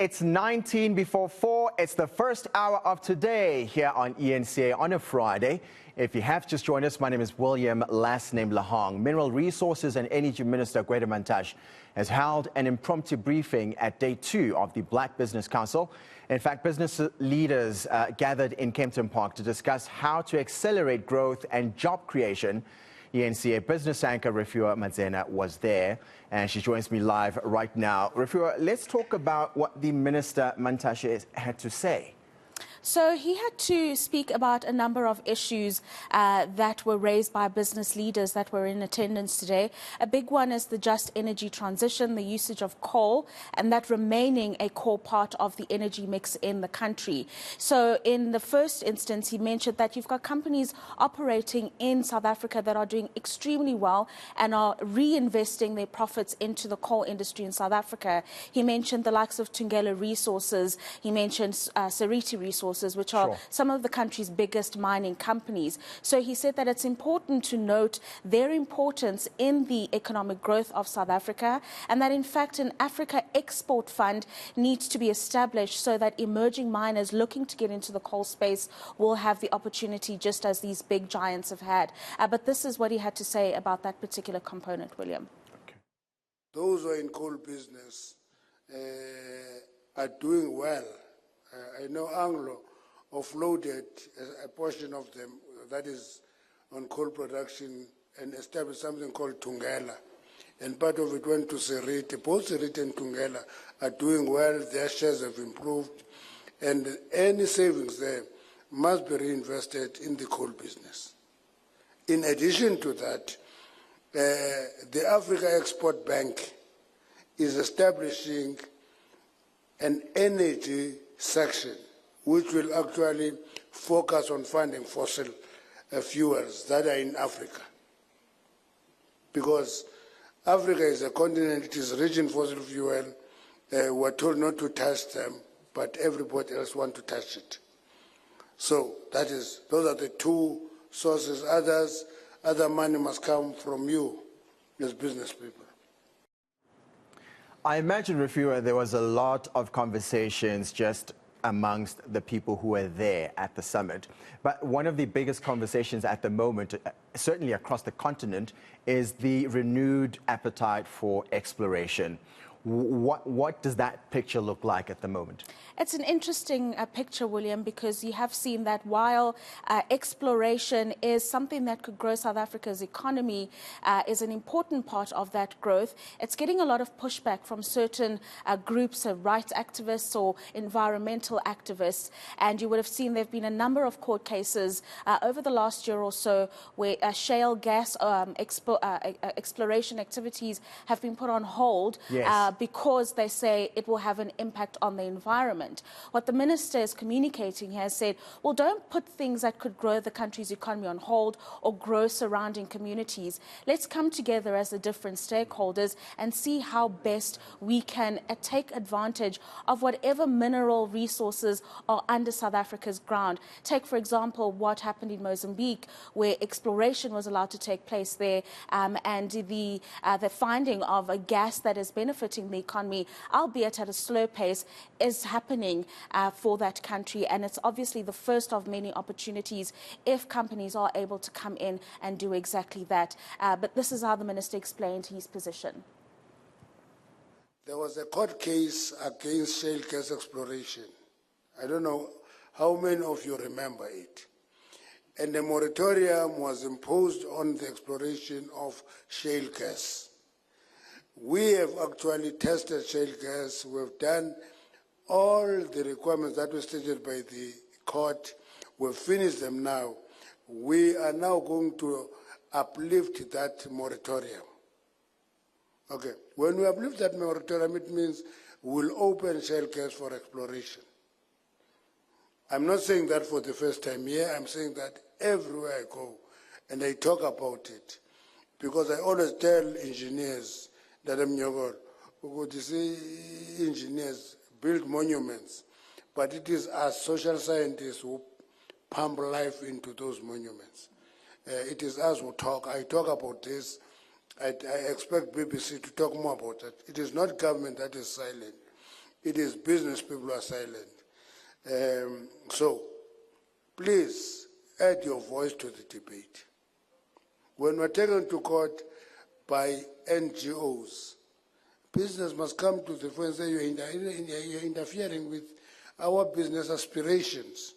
It's 19 before 4. It's the first hour of today here on eNCA on a Friday. If you have just joined us, my name is William, last name Lahong. Mineral Resources and Energy Minister Gwede Mantashe has held an impromptu briefing at day 2 of the Black Business Council. In fact, business leaders gathered in Kempton Park to discuss how to accelerate growth and job creation. eNCA business anchor Rofhiwa Madzena was there, and she joins me live right now. Rofhiwa, let's talk about what the Minister Mantashe had to say. So he had to speak about a number of issues that were raised by business leaders that were in attendance today. A big one is the just energy transition, the usage of coal, and that remaining a core part of the energy mix in the country. So in the first instance, he mentioned that you've got companies operating in South Africa that are doing extremely well and are reinvesting their profits into the coal industry in South Africa. He mentioned the likes of Thungela Resources. He mentioned Seriti Resources, which are some of the country's biggest mining companies. So he said that it's important to note their importance in the economic growth of South Africa, and that in fact an Africa Export Fund needs to be established so that emerging miners looking to get into the coal space will have the opportunity just as these big giants have had. But this is what he had to say about that particular component, William. Okay. Those who are in coal business are doing well. I know Anglo offloaded a portion of them, that is on coal production, and established something called Thungela. And part of it went to Seriti. Both Seriti and Thungela are doing well, their shares have improved, and any savings there must be reinvested in the coal business. In addition to that, the Africa Export Bank is establishing an energy section which will actually focus on funding fossil fuels that are in Africa. Because Africa is a continent, it is rich in fossil fuel. We're told not to touch them, but everybody else wants to touch it. So those are the two sources. Other money must come from you as business people. I imagine, Rofhiwa, there was a lot of conversations just amongst the people who were there at the summit. But one of the biggest conversations at the moment, certainly across the continent, is the renewed appetite for exploration. What does that picture look like at the moment? It's an interesting picture, William, because you have seen that while exploration is something that could grow South Africa's economy, is an important part of that growth, it's getting a lot of pushback from certain groups of rights activists or environmental activists. And you would have seen there have been a number of court cases over the last year or so where shale gas exploration activities have been put on hold. Yes. Because they say it will have an impact on the environment. What the minister is communicating here has said, well, don't put things that could grow the country's economy on hold or grow surrounding communities. Let's come together as the different stakeholders and see how best we can take advantage of whatever mineral resources are under South Africa's ground. Take, for example, what happened in Mozambique, where exploration was allowed to take place there, and the finding of a gas that is benefiting the economy, albeit at a slow pace, is happening for that country. And it's obviously the first of many opportunities if companies are able to come in and do exactly that. But this is how the minister explained his position. There was a court case against shale gas exploration. I don't know how many of you remember it. And the moratorium was imposed on the exploration of shale gas. We have actually tested shale gas. We've done all the requirements that were stated by the court. We've finished them now. We are now going to uplift that moratorium. Okay. When we uplift that moratorium, it means we'll open shale gas for exploration. I'm not saying that for the first time here. I'm saying that everywhere I go and I talk about it, because I always tell engineers that I'm to see engineers build monuments, but it is us social scientists who pump life into those monuments. It is us who talk. I talk about this. I expect BBC to talk more about it. It is not government that is silent. It is business people who are silent. So, please add your voice to the debate. When we're taken to court by NGOs, business must come to the front and say you're interfering with our business aspirations.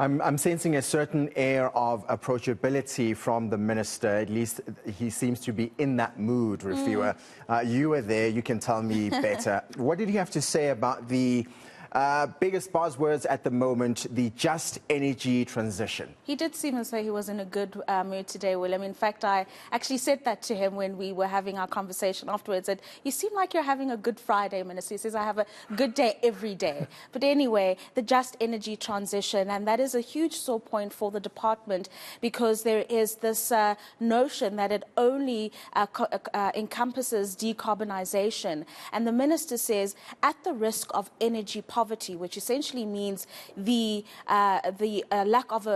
I'm sensing a certain air of approachability from the minister. At least he seems to be in that mood, Rofhiwa. You were there. You can tell me better. What did he have to say about the biggest buzzwords at the moment, the just energy transition? He did seem as though he was in a good mood today, William. In fact, I actually said that to him when we were having our conversation afterwards, that you seem like you're having a good Friday, Minister. He says, I have a good day every day. But anyway, the just energy transition, and that is a huge sore point for the department, because there is this notion that it only encompasses decarbonisation. And the minister says, at the risk of energy poverty, which essentially means the lack of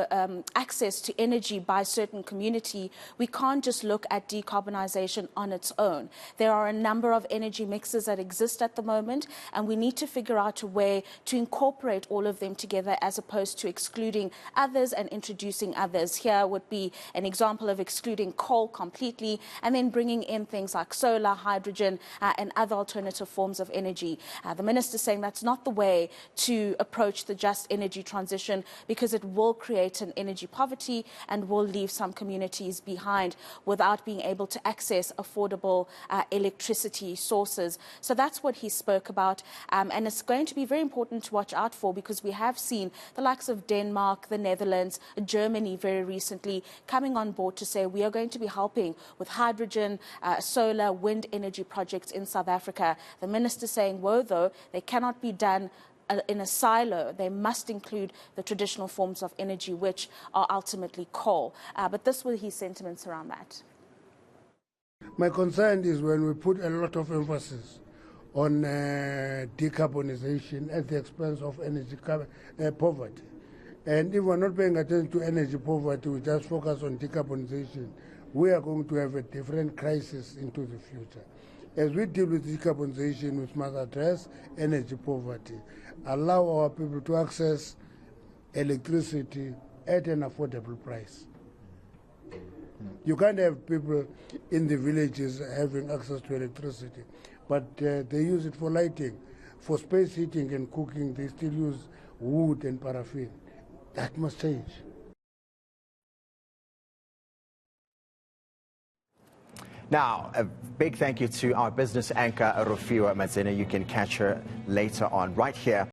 access to energy by a certain community, we can't just look at decarbonisation on its own. There are a number of energy mixes that exist at the moment, and we need to figure out a way to incorporate all of them together as opposed to excluding others and introducing others. Here would be an example of excluding coal completely and then bringing in things like solar, hydrogen, and other alternative forms of energy. The minister is saying that's not the way to approach the just energy transition, because it will create an energy poverty and will leave some communities behind without being able to access affordable electricity sources. So that's what he spoke about, and it's going to be very important to watch out for, because we have seen the likes of Denmark, the Netherlands, Germany very recently coming on board to say we are going to be helping with hydrogen, solar, wind energy projects in South Africa. The minister saying, whoa, though, they cannot be done in a silo. They must include the traditional forms of energy, which are ultimately coal. But this were his sentiments around that. My concern is when we put a lot of emphasis on decarbonization at the expense of energy poverty. And if we're not paying attention to energy poverty, we just focus on decarbonization, we are going to have a different crisis into the future. As we deal with decarbonization, we must address energy poverty, allow our people to access electricity at an affordable price. You can't have people in the villages having access to electricity, but they use it for lighting. For space heating and cooking, they still use wood and paraffin. That must change. Now, a big thank you to our business anchor, Rofhiwa Madzena. You can catch her later on right here